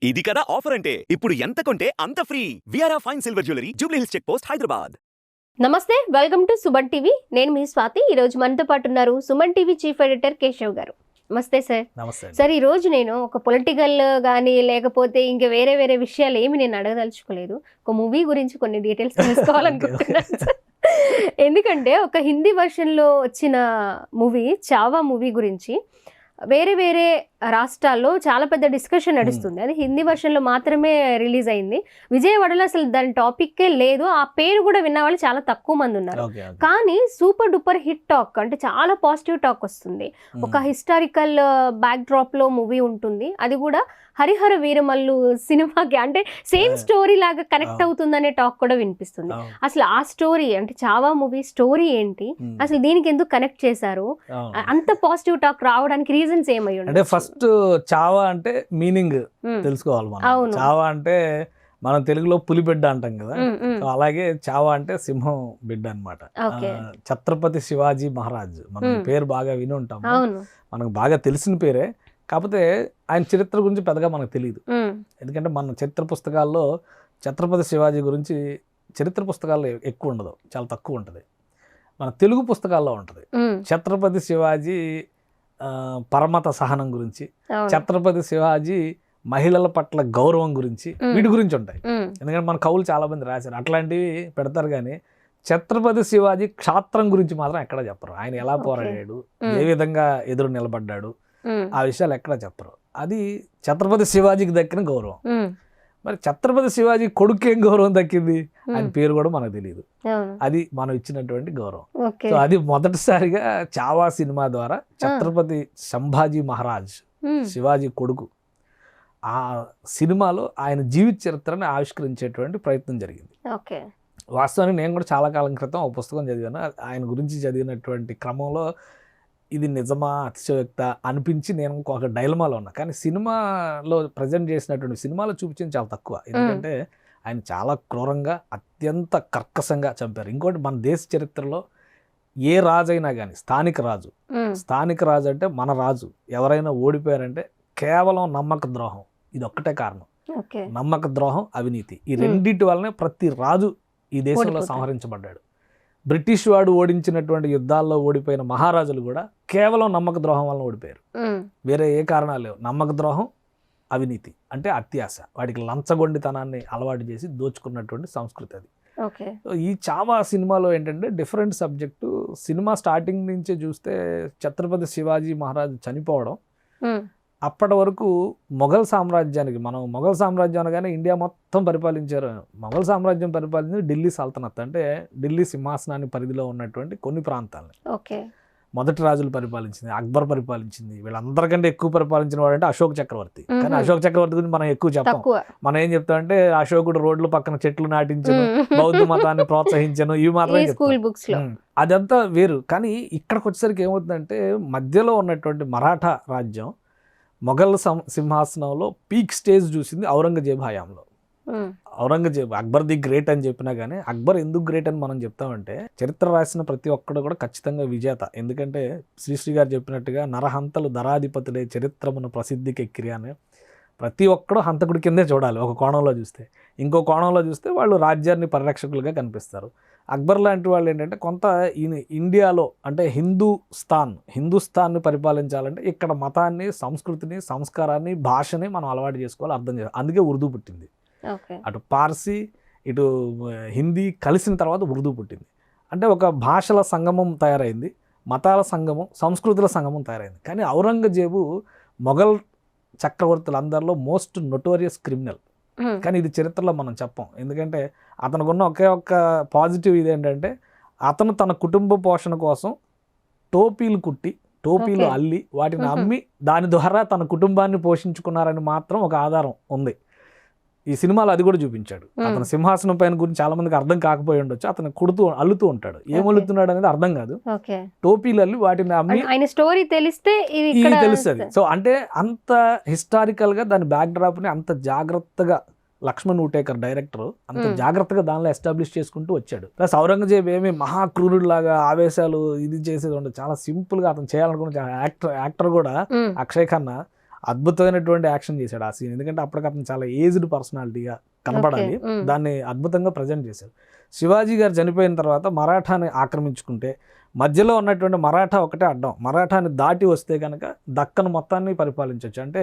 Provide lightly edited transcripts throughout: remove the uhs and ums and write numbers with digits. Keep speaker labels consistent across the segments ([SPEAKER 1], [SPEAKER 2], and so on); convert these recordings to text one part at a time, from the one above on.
[SPEAKER 1] ఇది కదా ఆఫర్ అంటే ఇప్పుడు ఎంత కొంటే అంత free VRA fine silver jewellery Jubilee Hills check post Hyderabad.
[SPEAKER 2] నమస్తే, వెల్కమ్ టు సుమన్ టీవీ. నేను మీ స్వాతి. ఈ రోజు మనతో పాటు ఉన్నారు Suman TV chief editor Keshav గారు. నమస్తే సార్.
[SPEAKER 3] నమస్తే
[SPEAKER 2] సార్, ఈ రోజు నేను ఒక పొలిటికల్ కానీ లేకపోతే ఇంకా వేరే వేరే విషయాలు ఏమి నేను అడగదలుచుకోలేదు. ఒక మూవీ గురించి కొన్ని డీటెయిల్స్ తెలుసుకోవాలనుకుంటున్నాను సార్. ఎందుకంటే ఒక హిందీ వర్షన్లో వచ్చిన మూవీ చావా మూవీ గురించి వేరే వేరే రాష్ట్రాల్లో చాలా పెద్ద డిస్కషన్ నడుస్తుంది. అది హిందీ వర్షన్లో మాత్రమే రిలీజ్ అయింది. విజయవాడలో అసలు దాని టాపిక్కే లేదు. ఆ పేరు కూడా విన్న వాళ్ళు చాలా తక్కువ మంది ఉన్నారు. కానీ సూపర్ డూపర్ హిట్ టాక్, అంటే చాలా పాజిటివ్ టాక్ వస్తుంది. ఒక హిస్టారికల్ బ్యాక్ డ్రాప్ లో మూవీ ఉంటుంది. అది కూడా హరిహర వీరమల్లు సినిమాకి, అంటే సేమ్ స్టోరీ లాగా కనెక్ట్ అవుతుందనే టాక్ కూడా వినిపిస్తుంది. అసలు ఆ స్టోరీ అంటే చావా మూవీ స్టోరీ ఏంటి, అసలు దీనికి ఎందుకు కనెక్ట్ చేశారు, అంత పాజిటివ్ టాక్ రావడానికి రీజన్స్ ఏమై ఉంటాయి?
[SPEAKER 3] అంటే ఫస్ట్ చావా అంటే మీనింగ్ తెలుసుకోవాలి మనం. చావా అంటే మనం తెలుగులో పులిబిడ్డ అంటాం కదా, అలాగే చావా అంటే సింహం బిడ్డ అన్నమాట. ఛత్రపతి శివాజీ మహారాజ్, మనం పేరు బాగా విని ఉంటాం, మనకు బాగా తెలిసిన పేరే. కాకపోతే ఆయన చరిత్ర గురించి పెద్దగా మనకు తెలియదు. ఎందుకంటే మన చరిత్ర పుస్తకాల్లో ఛత్రపతి శివాజీ గురించి చరిత్ర పుస్తకాల్లో ఎక్కువ ఉండదు, చాలా తక్కువ ఉంటుంది. మన తెలుగు పుస్తకాల్లో ఉంటుంది. ఛత్రపతి శివాజీ పరమత సహనం గురించి, ఛత్రపతి శివాజీ మహిళల పట్ల గౌరవం గురించి, వీటి గురించి ఉంటాయి. ఎందుకంటే మన కవులు చాలా మంది రాశారు, అట్లాంటివి పెడతారు. కానీ ఛత్రపతి శివాజీ క్షాత్రం గురించి మాత్రం ఎక్కడ చెప్పరు. ఆయన ఎలా పోరాడాడు, ఏ విధంగా ఎదురు నిలబడ్డాడు, ఆ విషయాలు ఎక్కడ చెప్పరు. అది ఛత్రపతి శివాజీకి దక్కిన గౌరవం. మరి ఛత్రపతి శివాజీ కొడుకు ఏం గౌరవం దక్కింది, ఆయన పేరు కూడా మనకు తెలియదు. అది మనం ఇచ్చినటువంటి గౌరవం. సో అది మొదటిసారిగా చావా సినిమా ద్వారా ఛత్రపతి సంభాజీ మహారాజ్, శివాజీ కొడుకు, ఆ సినిమాలో ఆయన జీవిత చరిత్రను ఆవిష్కరించేటువంటి ప్రయత్నం జరిగింది. వాస్తవానికి నేను కూడా చాలా కాలం క్రితం ఒక పుస్తకం చదివాను. ఆయన గురించి చదివినటువంటి క్రమంలో ఇది నిజమా అతిశయోక్త అనిపించి నేను ఒక డైలమాలో ఉన్నా. కానీ సినిమాలో ప్రజెంట్ చేసినటువంటి సినిమాలో చూపించింది చాలా తక్కువ. ఎందుకంటే ఆయన చాలా క్రూరంగా, అత్యంత కర్కశంగా చంపారు. ఇంకోటి, మన దేశ చరిత్రలో ఏ రాజు అయినా కానీ స్థానిక రాజు అంటే మన రాజు ఎవరైనా ఓడిపోయారంటే కేవలం నమ్మక ద్రోహం, ఇది ఒక్కటే కారణం. నమ్మక ద్రోహం, అవినీతి, ఈ రెండింటి వల్లనే ప్రతి రాజు ఈ దేశంలో సంహరించబడ్డాడు. బ్రిటిష్ వాడు ఓడించినటువంటి యుద్ధాల్లో ఓడిపోయిన మహారాజులు కూడా కేవలం నమ్మక ద్రోహం వలన ఓడిపోయారు. వేరే ఏ కారణాలు లేవు. నమ్మక ద్రోహం, అవినీతి అంటే అత్యాశ, వాడికి లంచగొండితనాన్ని అలవాటు చేసి దోచుకున్నటువంటి సంస్కృతి అది. ఈ చావా సినిమాలో ఏంటంటే డిఫరెంట్ సబ్జెక్టు. సినిమా స్టార్టింగ్ నుంచే చూస్తే ఛత్రపతి శివాజీ మహారాజ్ చనిపోవడం, అప్పటి వరకు మొఘల్ సామ్రాజ్యానికి, మనం మొఘల్ సామ్రాజ్యం అనగానే ఇండియా మొత్తం పరిపాలించారు. మొఘల్ సామ్రాజ్యం పరిపాలించింది ఢిల్లీ సల్తనత్, అంటే ఢిల్లీ సింహాసనాన్ని పరిధిలో ఉన్నటువంటి కొన్ని ప్రాంతాలని. మొదటి రాజులు పరిపాలించింది, అక్బర్ పరిపాలించింది. వీళ్ళందరికంటే ఎక్కువ పరిపాలించిన వాడు అంటే అశోక్ చక్రవర్తి. కానీ అశోక్ చక్రవర్తి గురించి మనం ఎక్కువ చెప్పాం. మనం ఏం చెప్తామంటే అశోకుడు రోడ్ల పక్కన చెట్లు నాటించను, బౌద్ధ మతాన్ని ప్రోత్సహించను, ఇవి మాత్రమే. అదంతా వేరు. కానీ ఇక్కడికి వచ్చేసరికి ఏమవుతుందంటే మధ్యలో ఉన్నటువంటి మరాఠా రాజ్యం మొఘల్ సింహాసనంలో పీక్ స్టేజ్ చూసింది ఔరంగజేబు హయాంలో. ఔరంగజేబు అక్బర్ ది గ్రేట్ అని చెప్పినా కానీ అక్బర్ ఎందుకు గ్రేట్ అని మనం చెప్తామంటే, చరిత్ర రాసిన ప్రతి ఒక్కడు కూడా ఖచ్చితంగా విజేత. ఎందుకంటే శ్రీశ్రీ గారు చెప్పినట్టుగా నరహంతలు దరాధిపతులే చరిత్రమును ప్రసిద్ధికి ఎక్కిరి అని ప్రతి ఒక్కడు హంతకుడి కిందే చూడాలి ఒక కోణంలో చూస్తే. ఇంకో కోణంలో చూస్తే వాళ్ళు రాజ్యాన్ని పరిరక్షకులుగా కనిపిస్తారు. అక్బర్ లాంటి వాళ్ళు ఏంటంటే కొంత ఇండియాలో అంటే హిందుస్థాన్ని పరిపాలించాలంటే ఇక్కడ మతాన్ని, సంస్కృతిని, సంస్కారాన్ని, భాషని మనం అలవాటు చేసుకోవాలి, అర్థం చేసుకోవాలి. అందుకే ఉర్దూ పుట్టింది. అటు పార్సీ, ఇటు హిందీ కలిసిన తర్వాత ఉర్దూ పుట్టింది. అంటే ఒక భాషల సంగమం తయారైంది, మతాల సంగమం, సంస్కృతుల సంగమం తయారైంది. కానీ ఔరంగజేబు మొఘల్ చక్రవర్తులందరిలో మోస్ట్ నొటోరియస్ క్రిమినల్. కానీ ఇది చరిత్రలో మనం చెప్పం. ఎందుకంటే అతనికి ఉన్న ఒకే ఒక్క పాజిటివ్ ఇదేంటంటే, అతను తన కుటుంబ పోషణ కోసం టోపీలు అల్లి వాటిని అమ్మి దాని ద్వారా తన కుటుంబాన్ని పోషించుకున్నారని మాత్రం ఒక ఆధారం ఉంది. ఈ సినిమాలో అది కూడా చూపించాడు. అతను సింహాసనం పైన గురించి చాలా మందికి అర్థం కాకపోయి ఉండొచ్చు. అతను అల్లుతూ ఉంటాడు, ఏం అల్లుతున్నాడు అనేది అర్థం కాదు. టోపీలు అల్లి వాటిని అమ్మి స్టోరీ తెలుస్తుంది. సో అంటే అంత హిస్టారికల్ గా దాని బ్యాక్ డ్రాప్ ని అంత జాగ్రత్తగా లక్ష్మణ్ ఊటేకర్ డైరెక్టర్ అంత జాగ్రత్తగా దానిలో ఎస్టాబ్లిష్ చేసుకుంటూ వచ్చాడు. ప్లస్ ఔరంగజేబు ఏమి మహాక్రూరుడు లాగా ఆవేశాలు ఇది చేసేది ఉండదు. చాలా సింపుల్ గా అతను చేయాలనుకున్న యాక్టర్ కూడా అక్షయ్ ఖన్నా అద్భుతమైనటువంటి యాక్షన్ చేశాడు ఆ సీన్. ఎందుకంటే అప్పటికప్పుడు చాలా ఏజ్డ్ పర్సనాలిటీగా కనపడాలి, దాన్ని అద్భుతంగా ప్రజెంట్ చేశారు. శివాజీ గారు చనిపోయిన తర్వాత మరాఠాని ఆక్రమించుకుంటే మధ్యలో ఉన్నటువంటి మరాఠా ఒకటే అడ్డం. మరాఠాని దాటి వస్తే కనుక దక్కను మొత్తాన్ని పరిపాలించవచ్చు. అంటే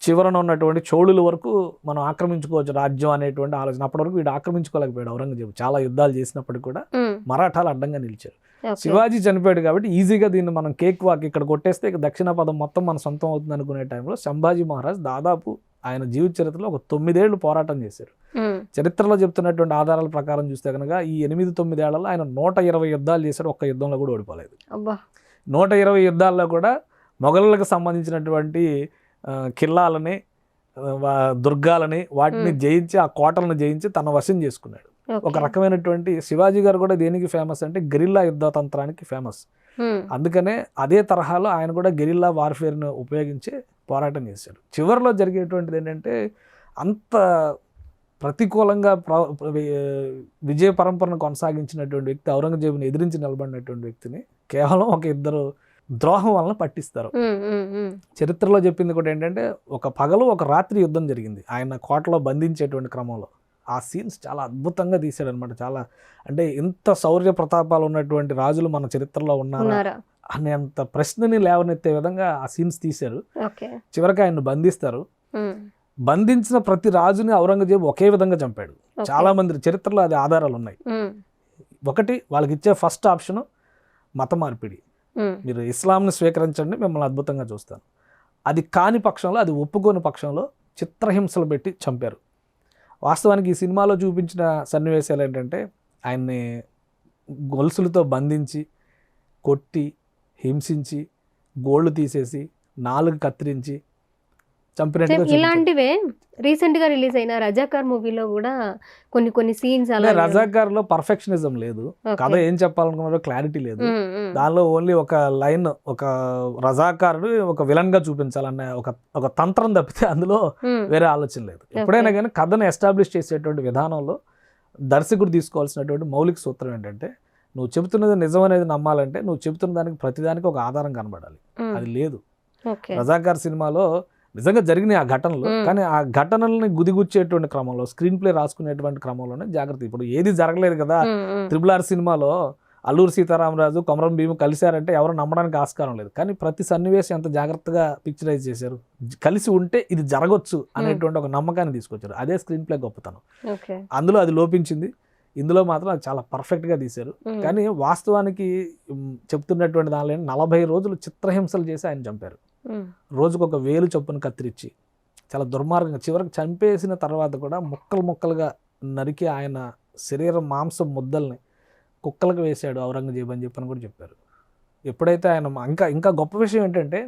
[SPEAKER 3] చివరన ఉన్నటువంటి చోళుల వరకు మనం ఆక్రమించుకోవచ్చు రాజ్యం అనేటువంటి ఆలోచన. అప్పటి వరకు వీడు ఆక్రమించుకోలేకపోయాడు ఔరంగజేబు. చాలా యుద్ధాలు చేసినప్పటికీ కూడా మరాఠాలు అడ్డంగా నిలిచారు. శివాజీ చనిపోయాడు కాబట్టి ఈజీగా దీన్ని మనం కేక్ వాక్ ఇక్కడ కొట్టేస్తే ఇక దక్షిణ పదం మొత్తం మన సొంతం అవుతుంది అనుకునే టైంలో సంభాజీ మహారాజ్ దాదాపు ఆయన జీవిత చరిత్రలో ఒక 9 ఏళ్ళు పోరాటం చేశారు. చరిత్రలో చెప్తున్నటువంటి ఆధారాల ప్రకారం చూస్తే కనుక ఈ 8-9 ఏళ్లలో ఆయన 120 యుద్ధాలు చేశాడు. ఒక్క యుద్ధంలో కూడా ఓడిపోలేదు. 120 యుద్ధాల్లో కూడా మొఘలులకు సంబంధించినటువంటి కిల్లాలని, దుర్గాలని వాటిని జయించి, ఆ కోటలను జయించి తన వశం చేసుకున్నాడు. ఒక రకమైనటువంటి శివాజీ గారు కూడా దేనికి ఫేమస్ అంటే గెరిల్లా యుద్ధ తంత్రానికి ఫేమస్. అందుకనే అదే తరహాలో ఆయన కూడా గెరిల్లా వార్ఫేర్ను ఉపయోగించి పోరాటం చేశాడు. చివరిలో జరిగేటువంటిది ఏంటంటే అంత ప్రతికూలంగా విజయ పరంపరను కొనసాగించినటువంటి వ్యక్తి, ఔరంగజేబుని ఎదిరించి నిలబడినటువంటి వ్యక్తిని కేవలం ఒక ఇద్దరు ద్రోహం వలన పట్టిస్తారు. చరిత్రలో చెప్పింది కూడా ఏంటంటే ఒక పగలు ఒక రాత్రి యుద్ధం జరిగింది ఆయన కోటలో బంధించేటువంటి క్రమంలో. ఆ సీన్స్ చాలా అద్భుతంగా తీశాడు అనమాట. చాలా అంటే ఇంత శౌర్య ప్రతాపాలు ఉన్నటువంటి రాజులు మన చరిత్రలో ఉన్నారా అనేంత ప్రశ్నని లేవనెత్తే విధంగా ఆ సీన్స్ తీశారు. చివరికి ఆయన బంధిస్తారు. బంధించిన ప్రతి రాజుని ఔరంగజేబు ఒకే విధంగా చంపాడు. చాలా మంది చరిత్రలో అది ఆధారాలు ఉన్నాయి. ఒకటి వాళ్ళకి ఇచ్చే ఫస్ట్ ఆప్షన్ మత మార్పిడి, మీరు ఇస్లాంని స్వీకరించండి మిమ్మల్ని అద్భుతంగా చూస్తాను. అది కాని పక్షంలో, అది ఒప్పుకోని పక్షంలో చిత్రహింసలు పెట్టి చంపారు. వాస్తవానికి ఈ సినిమాలో చూపించిన సన్నివేశాలు ఏంటంటే ఆయన్ని గొలుసులతో బంధించి, కొట్టి, హింసించి, గోళ్ళు తీసేసి, నాలుగు కత్తిరించి చంపినట్టుగా.
[SPEAKER 2] ఇలాంటివే రీసెంట్ గా రిలీజ్ అయిన రజాకార్ మూవీలో కూడా కొన్ని సీన్స్ అలా.
[SPEAKER 3] రజాకార్ లో పర్ఫెక్షనిజం లేదు, కథ ఏం చెప్పాలనుకున్నారో క్లారిటీ లేదు. దానిలో ఓన్లీ ఒక లైన్, ఒక రజాకారుడు ఒక విలన్ గా చూపించాలన్న ఒక తంత్రం తప్పితే అందులో వేరే ఆలోచన లేదు. ఎప్పుడైనా కానీ కథను ఎస్టాబ్లిష్ చేసేటువంటి విధానంలో దర్శకుడు తీసుకోవాల్సినటువంటి మౌలిక సూత్రం ఏంటంటే నువ్వు చెబుతున్నది నిజం అనేది నమ్మాలంటే నువ్వు చెబుతున్న దానికి ప్రతిదానికి ఒక ఆధారం కనబడాలి. అది లేదు. రజాకార్ సినిమాలో నిజంగా జరిగిన ఆ ఘటనలు, కానీ ఆ ఘటనల్ని గుదిగుచ్చేటువంటి క్రమంలో, స్క్రీన్ ప్లే రాసుకునేటువంటి క్రమంలోనే జాగ్రత్త. ఇప్పుడు ఏది జరగలేదు కదా. RRR సినిమాలో అల్లూరి సీతారామరాజు, కొమరం భీము కలిశారంటే ఎవరు నమ్మడానికి ఆస్కారం లేదు. కానీ ప్రతి సన్నివేశం ఎంత జాగ్రత్తగా పిక్చరైజ్ చేశారు. కలిసి ఉంటే ఇది జరగొచ్చు అనేటువంటి ఒక నమ్మకాన్ని తీసుకొచ్చారు. అదే స్క్రీన్ ప్లే గొప్పతనం. అందులో అది లోపించింది. ఇందులో మాత్రం అది చాలా పర్ఫెక్ట్గా తీశారు. కానీ వాస్తవానికి చెప్తున్నటువంటి దానిలో 40 రోజులు చిత్రహింసలు చేసి ఆయన చంపారు. రోజుకు ఒక 1000 చొప్పున కత్తిరించి చాలా దుర్మార్గంగా, చివరికి చంపేసిన తర్వాత కూడా ముక్కలుగా నరికి ఆయన శరీరం మాంసం ముద్దల్ని కుక్కలకు వేశాడు ఔరంగజేబు అని చెప్పని కూడా చెప్పారు. ఎప్పుడైతే ఆయన ఇంకా గొప్ప విషయం ఏంటంటే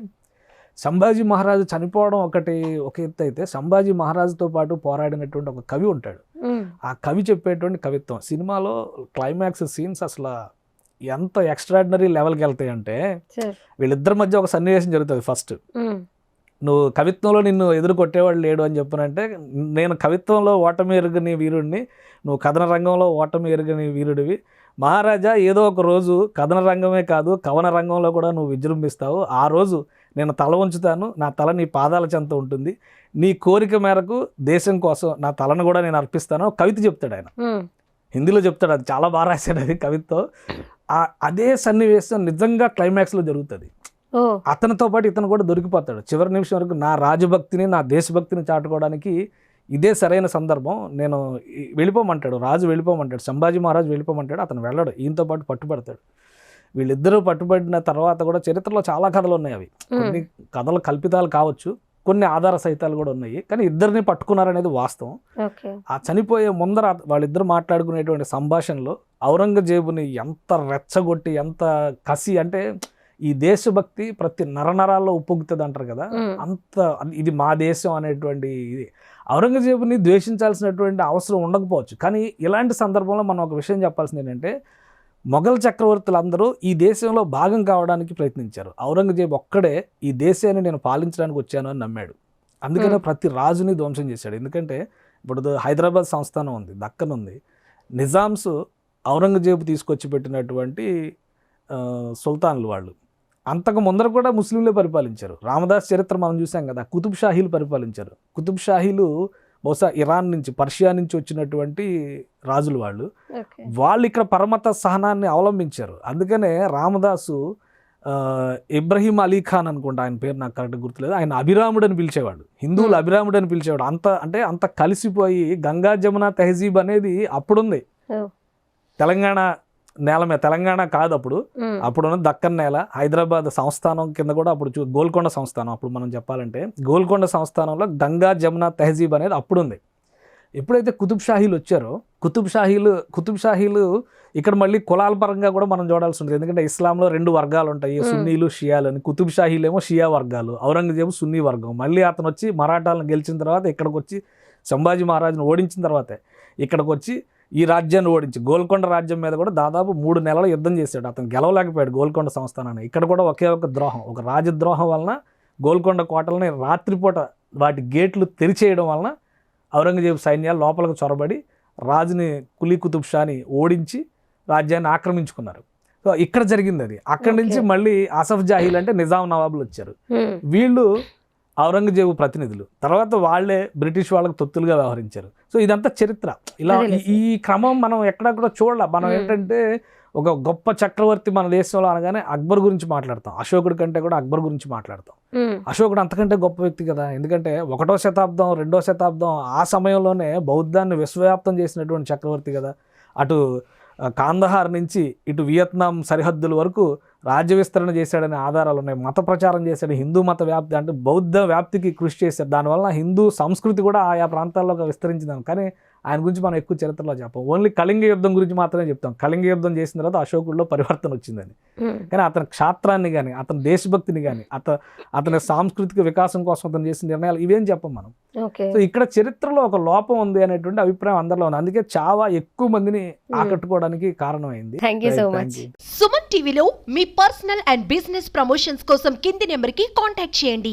[SPEAKER 3] సంభాజీ మహారాజు చనిపోవడం ఒక ఎత్తు అయితే, సంభాజీ మహారాజుతో పాటు పోరాడినటువంటి ఒక కవి ఉంటాడు. ఆ కవి చెప్పేటువంటి కవిత్వం సినిమాలో క్లైమాక్స్ సీన్స్ అసలు ఎంత ఎక్స్ట్రాడినరీ లెవెల్కి వెళ్తాయంటే, వీళ్ళిద్దరి మధ్య ఒక సన్నివేశం జరుగుతుంది. ఫస్ట్ నువ్వు కవిత్వంలో నిన్ను ఎదురు కొట్టేవాడు లేడు అని చెప్పనంటే, నేను కవిత్వంలో ఓటమి ఎరుగని వీరుడిని, నువ్వు కథన రంగంలో ఓటమి ఎరుగని వీరుడివి. మహారాజా, ఏదో ఒక రోజు కథన రంగమే కాదు కవన రంగంలో కూడా నువ్వు విజృంభిస్తావు. ఆ రోజు నేను తల ఉంచుతాను, నా తల నీ పాదాల చెంత ఉంటుంది. నీ కోరిక మేరకు దేశం కోసం నా తలను కూడా నేను అర్పిస్తాను. కవిత చెప్తాడు ఆయన, హిందీలో చెప్తాడు. అది చాలా బాగా రాశాడు అది కవిత్వం. అదే సన్నివేశం నిజంగా క్లైమాక్స్లో జరుగుతుంది. అతనితో పాటు ఇతను కూడా దొరికిపోతాడు. చివరి నిమిషం వరకు నా రాజభక్తిని, నా దేశభక్తిని చాటుకోవడానికి ఇదే సరైన సందర్భం, నేను వెళ్ళిపోమంటాడు. రాజు వెళ్ళిపోమంటాడు, సంభాజీ మహారాజు వెళ్ళిపోమంటాడు. అతను వెళ్ళడు, ఈయనతో పాటు పట్టుబడతాడు. వీళ్ళిద్దరూ పట్టుబడిన తర్వాత కూడా చరిత్రలో చాలా కథలు ఉన్నాయి. అవి కొన్ని కథలు కల్పితాలు కావచ్చు, కొన్ని ఆధార సహితాలు కూడా ఉన్నాయి. కానీ ఇద్దరిని పట్టుకున్నారనేది వాస్తవం. ఆ చనిపోయే ముందర వాళ్ళిద్దరు మాట్లాడుకునేటువంటి సంభాషణలో ఔరంగజేబుని ఎంత రెచ్చగొట్టి, ఎంత కసి అంటే ఈ దేశభక్తి ప్రతి నరనరాల్లో ఉప్పొంగుతుంది అంటారు కదా, అంత ఇది మా దేశం అనేటువంటి ఇది. ఔరంగజేబుని ద్వేషించాల్సినటువంటి అవసరం ఉండకపోవచ్చు. కానీ ఇలాంటి సందర్భంలో మనం ఒక విషయం చెప్పాల్సింది ఏంటంటే, మొఘల్ చక్రవర్తులందరూ ఈ దేశంలో భాగం కావడానికి ప్రయత్నించారు. ఔరంగజేబు ఒక్కడే ఈ దేశాన్ని నేను పాలించడానికి వచ్చాను అని నమ్మాడు. అందుకనే ప్రతి రాజుని ధ్వంసం చేశాడు. ఎందుకంటే ఇప్పుడు హైదరాబాద్ సంస్థానం ఉంది, దక్కన్ ఉంది. నిజామ్స్ ఔరంగజేబు తీసుకొచ్చి పెట్టినటువంటి సుల్తాన్లు వాళ్ళు. అంతకు ముందర కూడా ముస్లింలే పరిపాలించారు. రామదాస్ చరిత్ర మనం చూసాం కదా, కుతుబ్ షాహీలు పరిపాలించారు. కుతుబ్ షాహీలు బహుశా ఇరాన్ నుంచి, పర్షియా నుంచి వచ్చినటువంటి రాజులు వాళ్ళు ఇక్కడ పరమత సహనాన్ని అవలంబించారు. అందుకనే రామదాసు ఇబ్రహీం అలీ ఖాన్ అనుకుంటా ఆయన పేరు, నాకు కరెక్ట్ గుర్తులేదు, ఆయన అభిరాముడు అని పిలిచేవాడు, హిందువులు అభిరాముడు అని పిలిచేవాడు. అంత కలిసిపోయి గంగా జమున తెహజీబ్ అనేది అప్పుడుంది తెలంగాణ నేల మీద. తెలంగాణ కాదు అప్పుడున్న దక్కన్ నేల, హైదరాబాద్ సంస్థానం కింద కూడా అప్పుడు గోల్కొండ సంస్థానం, అప్పుడు మనం చెప్పాలంటే గోల్కొండ సంస్థానంలో గంగా జమున తెహజీబ్ అనేది అప్పుడుంది. ఎప్పుడైతే కుతుబ్ షాహీలు వచ్చారో, కుతుబ్ షాహీలు ఇక్కడ మళ్ళీ కులాల పరంగా కూడా మనం చూడాల్సి ఉంటుంది. ఎందుకంటే ఇస్లాంలో 2 వర్గాలు ఉంటాయి, సున్నీలు షియాలు అని. కుతుబ్ షాహీలు ఏమో షియా వర్గాలు, ఔరంగజేబు సున్నీ వర్గం. మళ్ళీ అతను వచ్చి మరాఠాలను గెలిచిన తర్వాత ఇక్కడికి వచ్చి సంభాజీ మహారాజును ఓడించిన తర్వాతే ఇక్కడికి వచ్చి ఈ రాజ్యాన్ని ఓడించి గోల్కొండ రాజ్యం మీద కూడా దాదాపు 3 నెలలు యుద్ధం చేశాడు. అతను గెలవలేకపోయాడు గోల్కొండ సంస్థానాన్ని. ఇక్కడ కూడా ఒకే ఒక ద్రోహం, ఒక రాజద్రోహం వలన గోల్కొండ కోటలని రాత్రిపూట వాటి గేట్లు తెరిచేయడం వలన ఔరంగజేబు సైన్యాలు లోపలికి చొరబడి రాజుని కులీ కుతుబ్ షాని ఓడించి రాజ్యాన్ని ఆక్రమించుకున్నారు. సో ఇక్కడ జరిగింది అది. అక్కడి నుంచి మళ్ళీ ఆసఫ్ జాహీలు అంటే నిజాం నవాబులు వచ్చారు. వీళ్ళు ఔరంగజేబు ప్రతినిధులు. తర్వాత వాళ్ళే బ్రిటిష్ వాళ్ళకి తొత్తులుగా వ్యవహరించారు. సో ఇదంతా చరిత్ర. ఇలా ఈ క్రమం మనం ఎక్కడా కూడా చూడాల. మనం ఏంటంటే ఒక గొప్ప చక్రవర్తి మన దేశంలో అనగానే అక్బర్ గురించి మాట్లాడతాం, అశోకుడి కంటే కూడా అక్బర్ గురించి మాట్లాడతాం. అశోకుడు అంతకంటే గొప్ప వ్యక్తి కదా, ఎందుకంటే 1వ శతాబ్దం 2వ శతాబ్దం ఆ సమయంలోనే బౌద్ధాన్ని విశ్వవ్యాప్తం చేసినటువంటి చక్రవర్తి కదా. అటు కాందహార్ నుంచి ఇటు వియత్నాం సరిహద్దుల వరకు రాజ్య విస్తరణ చేశాడనే ఆధారాలు ఉన్నాయి. మత ప్రచారం చేశాడు, హిందూ మత వ్యాప్తి అంటే బౌద్ధ వ్యాప్తికి కృషి చేశాడు. దానివల్ల హిందూ సంస్కృతి కూడా ఆయా ప్రాంతాల్లో విస్తరించింది. కానీ ఆయన గురించి మనం ఎక్కువ చరిత్రలో చెప్పం. ఓన్లీ కళింగ యుద్ధం గురించి మాత్రమే చెప్తాం. కళింగ యుద్ధం చేసిన తర్వాత అశోకుడిలో పరివర్తన వచ్చిందని. కానీ అతని క్షాత్రాన్ని కానీ, అతని దేశభక్తిని కానీ, అతని సాంస్కృతిక వికాసం కోసం అతను చేసిన నిర్ణయాలు ఇవేం చెప్పం మనం. సో ఇక్కడ చరిత్రలో ఒక లోపం ఉంది అనేటువంటి అభిప్రాయం అందరిలో ఉంది. అందుకే చావా ఎక్కువ మందిని ఆకట్టుకోవడానికి కారణమైంది.
[SPEAKER 4] సుమన్ టీవీలో మీ పర్సనల్ అండ్ బిజినెస్ ప్రమోషన్స్ కోసం కింది నెంబర్కి కాంటాక్ట్ చేయండి.